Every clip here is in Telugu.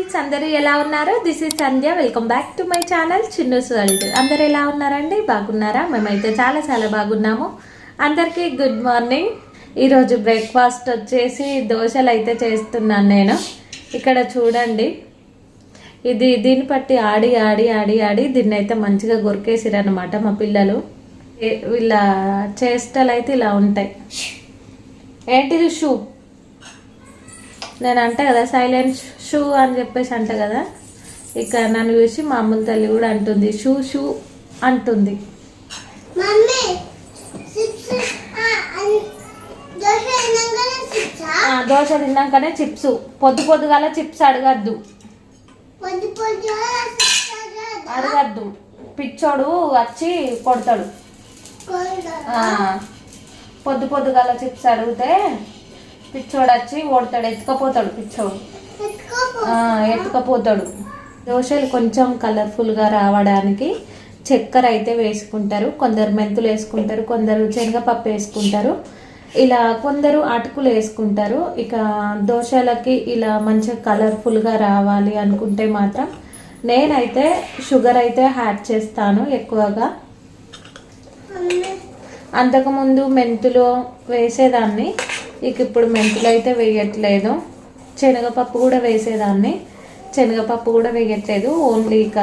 ఫ్రెండ్స్, అందరూ ఎలా ఉన్నారు? This is Sandhya. Welcome back to my channel Chinnu's world. అందరూ ఎలా ఉన్నారండి? బాగున్నారా? మేమైతే చాలా చాలా బాగున్నాము. అందరికీ గుడ్ మార్నింగ్. ఈరోజు బ్రేక్ఫాస్ట్ వచ్చేసి దోశలు అయితే చేస్తున్నాను నేను. ఇక్కడ చూడండి, దీన్ని పట్టి ఆడి ఆడి ఆడి ఆడి దీన్ని అయితే మంచిగా గొరికేసిరనమాట మా పిల్లలు. వీళ్ళ చేష్టలు అయితే ఇలా ఉంటాయి. ఏంటిది? షూ. నేను అంట కదా సైలెంట్ షూ అని చెప్పేసి అంట కదా, ఇక నన్ను చూసి మా అమ్ముల తల్లి కూడా అంటుంది షూ షూ అంటుంది. దోశ తిన్నాకనే చిప్స్. పొద్దుగాల చిప్స్ అడగద్దు, పిచ్చోడు వచ్చి కొడతాడు. పొద్దుగాల చిప్స్ అడిగితే పిచ్చోడు వచ్చి ఓడతాడు, ఎత్తుకపోతాడు. పిచ్చోడు ఎత్తుకపోతాడు. దోశలు కొంచెం కలర్ఫుల్గా రావడానికి చక్కెర అయితే వేసుకుంటారు. కొందరు మెంతులు వేసుకుంటారు, కొందరు శనగపప్పు వేసుకుంటారు, ఇలా కొందరు అటుకులు వేసుకుంటారు. ఇక దోశలకి ఇలా మంచిగా కలర్ఫుల్గా రావాలి అనుకుంటే మాత్రం నేనైతే షుగర్ అయితే యాడ్ చేస్తాను ఎక్కువగా. అంతకుముందు మెంతులు వేసేదాన్ని, ఇక ఇప్పుడు మెంతులు అయితే వేయట్లేదు. శనగపప్పు కూడా వేసేదాన్ని, శనగపప్పు కూడా వేయట్లేదు. ఓన్లీ ఇక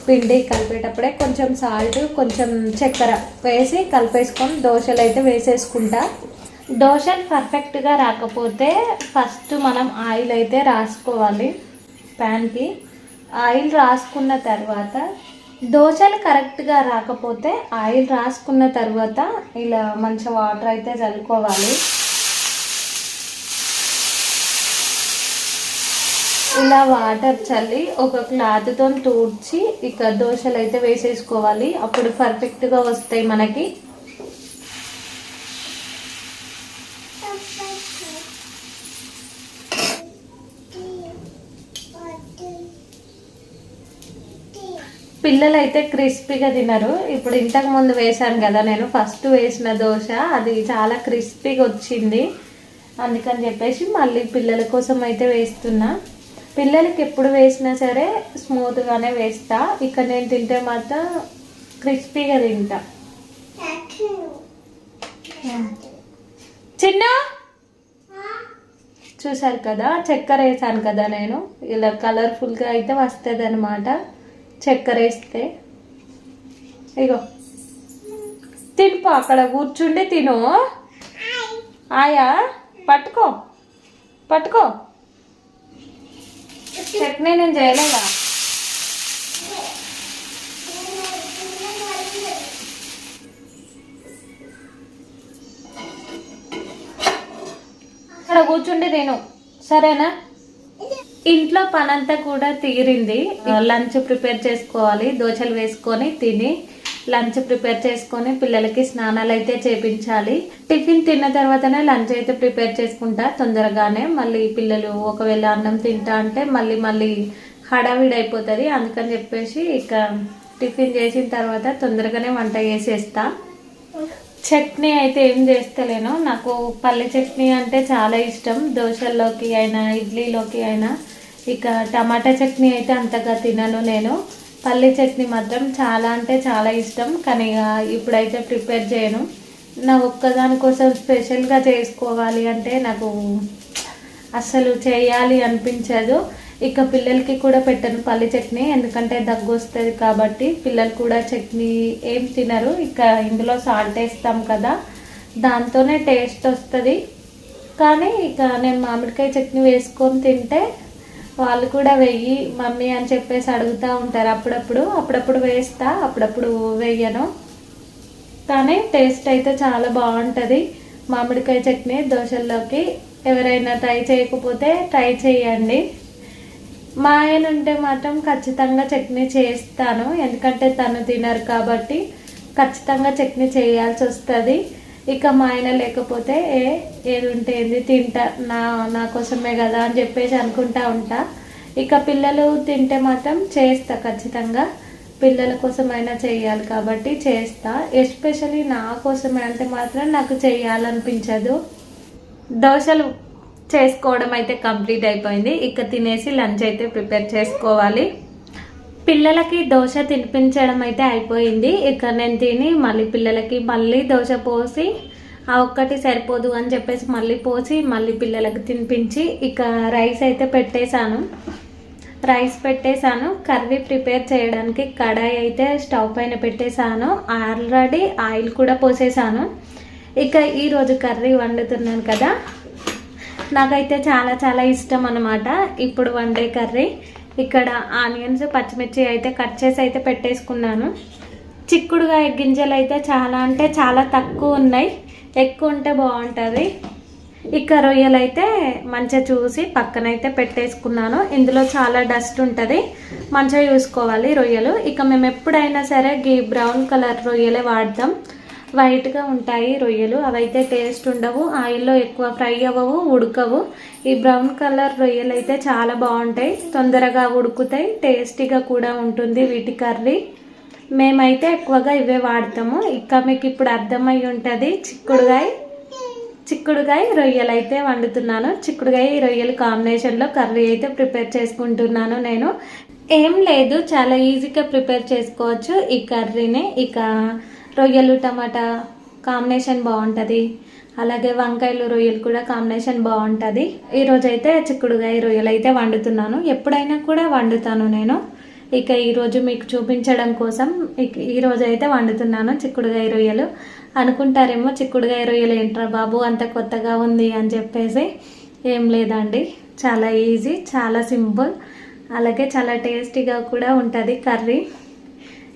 పిండి కలిపేటప్పుడే కొంచెం సాల్ట్, కొంచెం చక్కెర వేసి కలిపేసుకొని దోశలు అయితే వేసేసుకుంటా. దోశలు పర్ఫెక్ట్గా రాకపోతే ఫస్ట్ మనం ఆయిల్ అయితే రాసుకోవాలి ప్యాన్కి. ఆయిల్ రాసుకున్న తర్వాత దోశలు కరెక్ట్గా రాకపోతే ఆయిల్ రాసుకున్న తర్వాత ఇలా మంచి వాటర్ అయితే చల్లుకోవాలి. ఇలా వాటర్ చల్లి ఒక క్లాత్తో తూడ్చి ఇక దోశలు అయితే వేసేసుకోవాలి. అప్పుడు పర్ఫెక్ట్గా వస్తాయి మనకి. పిల్లలు అయితే క్రిస్పీగా తినరు. ఇప్పుడు ఇంతకు ముందు వేసాను కదా నేను, ఫస్ట్ వేసిన దోశ అది చాలా క్రిస్పీగా వచ్చింది. అందుకని చెప్పేసి మళ్ళీ పిల్లల కోసం అయితే వేస్తున్నా. పిల్లలకి ఎప్పుడు వేసినా సరే స్మూత్గానే వేస్తా. ఇక నేను తింటే మాత్రం క్రిస్పీగా తింటా. చిన్న చూసారు కదా, చక్కెర వేసాను కదా నేను, ఇలా కలర్ఫుల్గా అయితే వస్తుంది అనమాట చక్కెర వేస్తే. ఇగో తినిపో, అక్కడ కూర్చుండి తిను. ఆయా పట్టుకో పట్టుకో. చట్నీ నేను చేయలేదా? అక్కడ కూర్చుండి తిను, సరేనా? ఇంట్లో పనంతా కూడా తీరింది. లంచ్ ప్రిపేర్ చేసుకోవాలి. దోశలు వేసుకొని తిని లంచ్ ప్రిపేర్ చేసుకొని పిల్లలకి స్నానాలు అయితే చేపించాలి. టిఫిన్ తిన్న తర్వాతనే లంచ్ అయితే ప్రిపేర్ చేసుకుంటా తొందరగానే. మళ్ళీ పిల్లలు ఒకవేళ అన్నం తింటా అంటే మళ్ళీ హడావిడి అయిపోతుంది. అందుకని చెప్పేసి ఇక టిఫిన్ చేసిన తర్వాత తొందరగానే వంట చేసేస్తా. చట్నీ అయితే ఏం చేస్తలేను. నాకు పల్లి చట్నీ అంటే చాలా ఇష్టం. దోశల్లోకి అయినా ఇడ్లీలోకి అయినా. ఇక టమాటా చట్నీ అయితే అంతగా తినను నేను. పల్లి చట్నీ మాత్రం చాలా అంటే చాలా ఇష్టం. కానీ ఇప్పుడైతే ప్రిపేర్ చేయను. నా ఒక్కదాని కోసం స్పెషల్గా చేసుకోవాలి అంటే నాకు అస్సలు చేయాలి అనిపించదు. ఇక పిల్లలకి కూడా పెట్టను పల్లి చట్నీ, ఎందుకంటే దగ్గు వస్తుంది కాబట్టి. పిల్లలు కూడా చట్నీ ఏం తినరు. ఇక ఇందులో సాల్ట్ వేస్తాం కదా, దాంతోనే టేస్ట్ వస్తుంది. కానీ ఇక నేను మామిడికాయ చట్నీ వేసుకొని తింటే వాళ్ళు కూడా వెయ్యి మమ్మీ అని చెప్పేసి అడుగుతూ ఉంటారు. అప్పుడప్పుడు వేస్తా, అప్పుడప్పుడు వేయను. కానీ టేస్ట్ అయితే చాలా బాగుంటుంది మామిడికాయ చట్నీ దోశల్లోకి. ఎవరైనా ట్రై చేయకపోతే ట్రై చేయండి. మా ఆయన ఉంటే మాత్రం ఖచ్చితంగా చట్నీ చేస్తాను, ఎందుకంటే తను తినరు కాబట్టి ఖచ్చితంగా చట్నీ చేయాల్సి వస్తుంది. ఇక మా ఆయన లేకపోతే ఏది ఉంటే ఏంది తింటా, నా కోసమే కదా అని చెప్పేసి అనుకుంటా ఉంటా. ఇక పిల్లలు తింటే మాత్రం చేస్తా ఖచ్చితంగా. పిల్లల కోసమైనా చేయాలి కాబట్టి చేస్తా. ఎస్పెషల్లీ నా కోసమే అంటే మాత్రం నాకు చేయాలనిపించదు. దోశలు చేసుకోవడం అయితే కంప్లీట్ అయిపోయింది. ఇక తినేసి లంచ్ అయితే ప్రిపేర్ చేసుకోవాలి. పిల్లలకి దోశ తినిపించడం అయితే అయిపోయింది. ఇక నేను తిని మళ్ళీ పిల్లలకి మళ్ళీ దోశ పోసి ఆ ఒక్కటి సరిపోదు అని చెప్పేసి మళ్ళీ పోసి మళ్ళీ పిల్లలకి తినిపించి ఇక రైస్ అయితే పెట్టేశాను. కర్రీ ప్రిపేర్ చేయడానికి కడాయి అయితే స్టవ్ పైన పెట్టేశాను. ఆల్రెడీ ఆయిల్ కూడా పోసేసాను. ఇక ఈరోజు కర్రీ వండుతున్నాను కదా, నాకైతే చాలా చాలా ఇష్టం అన్నమాట ఇప్పుడు వండే కర్రీ. ఇక్కడ ఆనియన్స్ పచ్చిమిర్చి అయితే కట్ చేసి అయితే పెట్టేసుకున్నాను. చిక్కుడుగాయ గింజలు అయితే చాలా అంటే చాలా తక్కువ ఉన్నాయి, ఎక్కువ ఉంటే బాగుంటుంది. ఇక రొయ్యలు అయితే మంచిగా చూసి పక్కనైతే పెట్టేసుకున్నాను. ఇందులో చాలా డస్ట్ ఉంటుంది, మంచిగా చూసుకోవాలి రొయ్యలు. ఇక మేము ఎప్పుడైనా సరే బ్రౌన్ కలర్ రొయ్యలే వాడతాం. వైట్గా ఉంటాయి రొయ్యలు, అవైతే టేస్ట్ ఉండవు, ఆయిల్లో ఎక్కువ ఫ్రై అవ్వవు, ఉడకవు. ఈ బ్రౌన్ కలర్ రొయ్యలు అయితే చాలా బాగుంటాయి, తొందరగా ఉడుకుతాయి, టేస్టీగా కూడా ఉంటుంది వీటి కర్రీ. మేమైతే ఎక్కువగా ఇవే వాడతాము. ఇక మీకు ఇప్పుడు అర్థమై ఉంటుంది చిక్కుడుగాయ రొయ్యలు అయితే వండుతున్నాను. చిక్కుడుగాయ రొయ్యలు కాంబినేషన్లో కర్రీ అయితే ప్రిపేర్ చేసుకుంటున్నాను నేను. ఏం లేదు, చాలా ఈజీగా ప్రిపేర్ చేసుకోవచ్చు ఈ కర్రీని. ఇక రొయ్యలు టమాటా కాంబినేషన్ బాగుంటుంది, అలాగే వంకాయలు రొయ్యలు కూడా కాంబినేషన్ బాగుంటుంది. ఈరోజైతే చిక్కుడుగాయ రొయ్యలు అయితే వండుతున్నాను, ఎప్పుడైనా కూడా వండుతాను నేను. ఇక ఈరోజు మీకు చూపించడం కోసం ఈరోజు అయితే వండుతున్నాను చిక్కుడుగాయ రొయ్యలు. అనుకుంటారేమో చిక్కుడుగాయ రొయ్యలు ఏంట్రా బాబు అంత కొత్తగా ఉంది అని చెప్పేసి. ఏం లేదండి, చాలా ఈజీ, చాలా సింపుల్, అలాగే చాలా టేస్టీగా కూడా ఉంటుంది కర్రీ.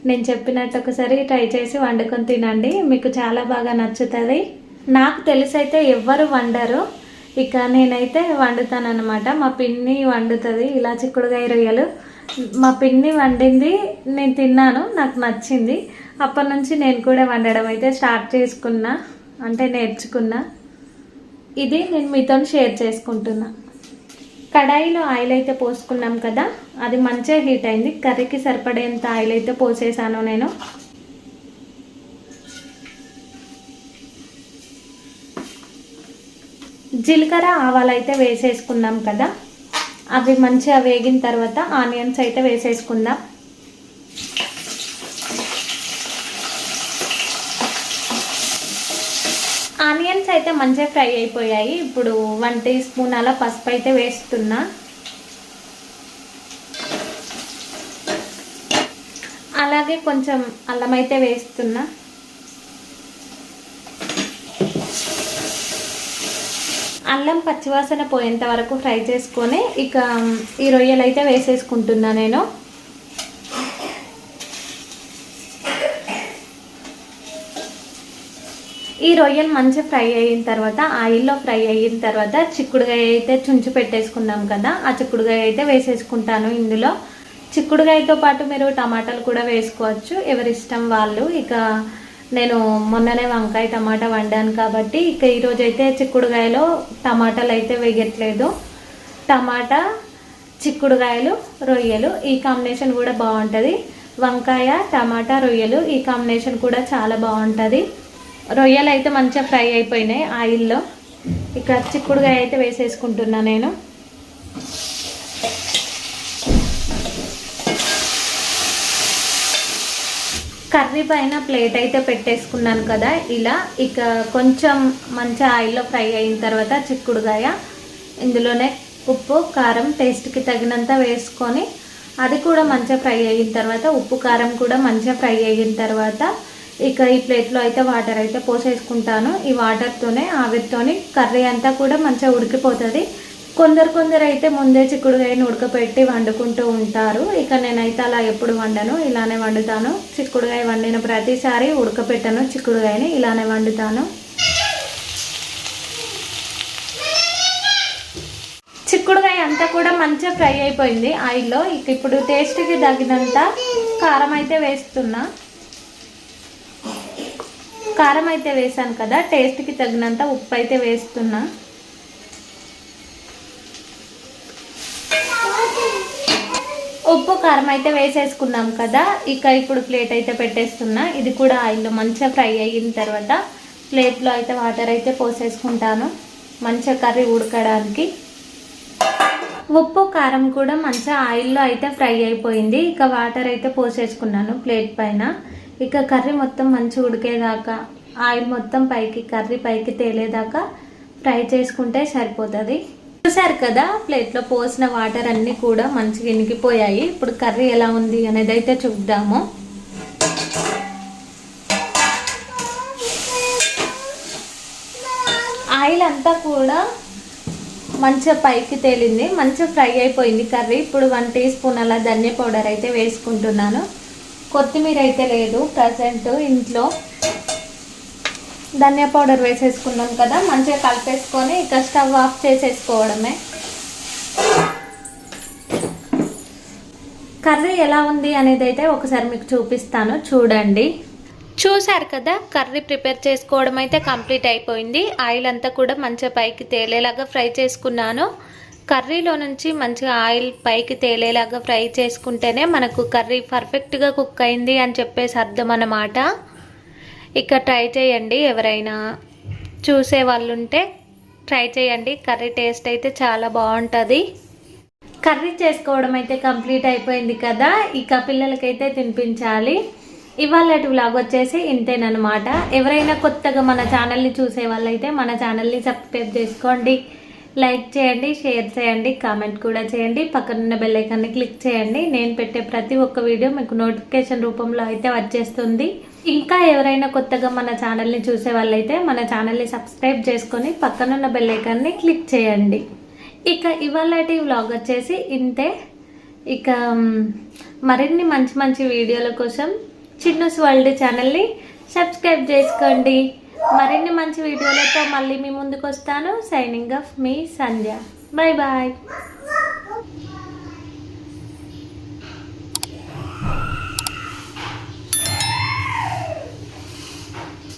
నేను చెప్పినట్టు ఒకసారి ట్రై చేసి వండుకొని తినండి, మీకు చాలా బాగా నచ్చుతుంది. నాకు తెలిసైతే ఎవ్వరు వండరు, ఇక నేనైతే వండుతానన్నమాట. మా పిన్ని వండుతుంది ఇలా చిక్కుడుగాయ రొయ్యలు. మా పిన్ని వండింది నేను తిన్నాను, నాకు నచ్చింది. అప్పటి నుంచి నేను కూడా వండడం అయితే స్టార్ట్ చేసుకున్నా, అంటే నేర్చుకున్నా. ఇది నేను మీతో షేర్ చేసుకుంటున్నా. కడాయిలో ఆయిల్ అయితే పోసుకున్నాం కదా, అది మంచిగా హీట్ అయింది. కర్రీకి సరిపడేంత ఆయిల్ అయితే పోసేసాను నేను. జీలకర్ర ఆవాలు అయితే వేసేసుకున్నాం కదా, అవి మంచిగా వేగిన తర్వాత ఆనియన్స్ అయితే వేసేసుకుందాం. ఆనియన్స్ అయితే మంచిగా ఫ్రై అయిపోయాయి. ఇప్పుడు 1 టీ స్పూన్ అలా పసుపు అయితే వేస్తున్నా. అలాగే కొంచెం అల్లం అయితే వేస్తున్నా. అల్లం పచ్చివాసన పోయేంత వరకు ఫ్రై చేసుకొని ఇక ఈ రొయ్యలు అయితే వేసేసుకుంటున్నా నేను. ఈ రొయ్యలు మంచిగా ఫ్రై అయిన తర్వాత, ఆయిల్లో ఫ్రై అయిన తర్వాత చిక్కుడుగాయ అయితే చుంచి పెట్టేసుకున్నాం కదా, ఆ చిక్కుడుగాయ అయితే వేసేసుకుంటాను ఇందులో. చిక్కుడుగాయతో పాటు మీరు టమాటాలు కూడా వేసుకోవచ్చు, ఎవరిష్టం వాళ్ళు. ఇక నేను మొన్ననే వంకాయ టమాటా వండాను కాబట్టి ఇక ఈరోజు అయితే చిక్కుడుగాయలో టమాటాలు అయితే వేయట్లేదు. టమాటా చిక్కుడుగాయలు రొయ్యలు ఈ కాంబినేషన్ కూడా బాగుంటుంది. వంకాయ టమాటా రొయ్యలు ఈ కాంబినేషన్ కూడా చాలా బాగుంటుంది. రొయ్యలు అయితే మంచిగా ఫ్రై అయిపోయినాయి ఆయిల్లో. ఇక చిక్కుడుగాయ అయితే వేసేసుకుంటున్నా నేను. కర్రీ పైన ప్లేట్ అయితే పెట్టేసుకున్నాను కదా ఇలా. ఇక కొంచెం మంచి ఆయిల్లో ఫ్రై అయిన తర్వాత చిక్కుడుగాయ, ఇందులోనే ఉప్పు కారం టేస్ట్కి తగినంత వేసుకొని అది కూడా మంచిగా ఫ్రై అయిన తర్వాత, ఉప్పు కారం కూడా మంచిగా ఫ్రై అయిన తర్వాత ఇక ఈ ప్లేట్లో అయితే వాటర్ అయితే పోసేసుకుంటాను. ఈ వాటర్తోనే ఆవిరితోని కర్రీ అంతా కూడా మంచిగా ఉడికిపోతుంది. కొందరు అయితే ముందే చిక్కుడుగాయని ఉడకపెట్టి వండుకుంటూ ఉంటారు. ఇక నేనైతే అలా ఎప్పుడు వండను, ఇలానే వండుతాను. చిక్కుడుగాయ వండిన ప్రతిసారి ఉడకపెట్టను, చిక్కుడుగాయని ఇలానే వండుతాను. చిక్కుడుగాయ అంతా కూడా మంచిగా ఫ్రై అయిపోయింది ఆయిల్లో. ఇక ఇప్పుడు టేస్ట్కి తగినంత కారం అయితే వేస్తున్నా. కారం అయితే వేసాను కదా, టేస్ట్కి తగినంత ఉప్పు అయితే వేస్తున్నా. ఉప్పు కారం అయితే వేసేసుకున్నాం కదా, ఇక ఇప్పుడు ప్లేట్ అయితే పెట్టేస్తున్నా. ఇది కూడా ఆయిల్లో మంచిగా ఫ్రై అయిన తర్వాత ప్లేట్లో అయితే వాటర్ అయితే పోసేసుకుంటాను. మంచిగా కర్రీ ఉడకడానికి. ఉప్పు కారం కూడా మంచిగా ఆయిల్లో అయితే ఫ్రై అయిపోయింది. ఇక వాటర్ అయితే పోసేసుకున్నాను ప్లేట్ పైన. ఇక కర్రీ మొత్తం మంచిగా ఉడికేదాకా, ఆయిల్ మొత్తం కర్రీ పైకి తేలేదాకా ఫ్రై చేసుకుంటే సరిపోతుంది. చూసారు కదా, ప్లేట్లో పోసిన వాటర్ అన్నీ కూడా మంచిగా ఇనికిపోయాయి. ఇప్పుడు కర్రీ ఎలా ఉంది అనేది అయితే చూద్దాము. ఆయిల్ అంతా కూడా మంచిగా పైకి తేలింది, మంచిగా ఫ్రై అయిపోయింది కర్రీ. ఇప్పుడు 1 టీ స్పూన్ అలా ధనియా పౌడర్ అయితే వేసుకుంటున్నాను. కొత్తిమీర అయితే లేదు ప్రజెంట్ ఇంట్లో. ధనియా పౌడర్ వేసేసుకున్నాం కదా, మంచిగా కలిపేసుకొని ఇక స్టవ్ ఆఫ్ చేసేసుకోవడమే. కర్రీ ఎలా ఉంది అనేది అయితే ఒకసారి మీకు చూపిస్తాను, చూడండి. చూసారు కదా, కర్రీ ప్రిపేర్ చేసుకోవడం అయితే కంప్లీట్ అయిపోయింది. ఆయిల్ అంతా కూడా మంచిగా పైకి తేలేలాగా ఫ్రై చేసుకున్నాను. కర్రీలో నుంచి మంచిగా ఆయిల్ పైకి తేలేలాగా ఫ్రై చేసుకుంటేనే మనకు కర్రీ పర్ఫెక్ట్గా కుక్ అయింది అని చెప్పేసి అర్థం అన్నమాట. ఇక ట్రై చేయండి, ఎవరైనా చూసే వాళ్ళు ఉంటే ట్రై చేయండి. కర్రీ టేస్ట్ అయితే చాలా బాగుంటుంది. కర్రీ చేసుకోవడం అయితే కంప్లీట్ అయిపోయింది కదా, ఇక పిల్లలకైతే తినిపించాలి. ఇవాళటి వ్లాగ్ వచ్చేసి ఇంతేనమాట. ఎవరైనా కొత్తగా మన ఛానల్ని చూసే వాళ్ళైతే మన ఛానల్ని సబ్స్క్రైబ్ చేసుకోండి, లైక్ చేయండి, షేర్ చేయండి, కామెంట్ కూడా చేయండి. పక్కనున్న బెల్ ఐకాన్ని క్లిక్ చేయండి. నేను పెట్టే ప్రతి ఒక్క వీడియో మీకు నోటిఫికేషన్ రూపంలో అయితే వచ్చేస్తుంది. ఇంకా ఎవరైనా కొత్తగా మన ఛానల్ని చూసే వాళ్ళైతే మన ఛానల్ని సబ్స్క్రైబ్ చేసుకొని పక్కనున్న బెల్ ఐకాన్ని క్లిక్ చేయండి. ఇక ఇవాళటి వ్లాగ్ వచ్చేసి ఇంతే. ఇక మరిన్ని మంచి మంచి వీడియోల కోసం చిన్నూస్ వరల్డ్ ఛానల్ని సబ్స్క్రైబ్ చేసుకోండి. మరిన్ని మంచి వీడియోలతో మళ్ళీ మీ ముందుకు వస్తాను. సైనింగ్ ఆఫ్ మీ సంధ్య. Bye bye.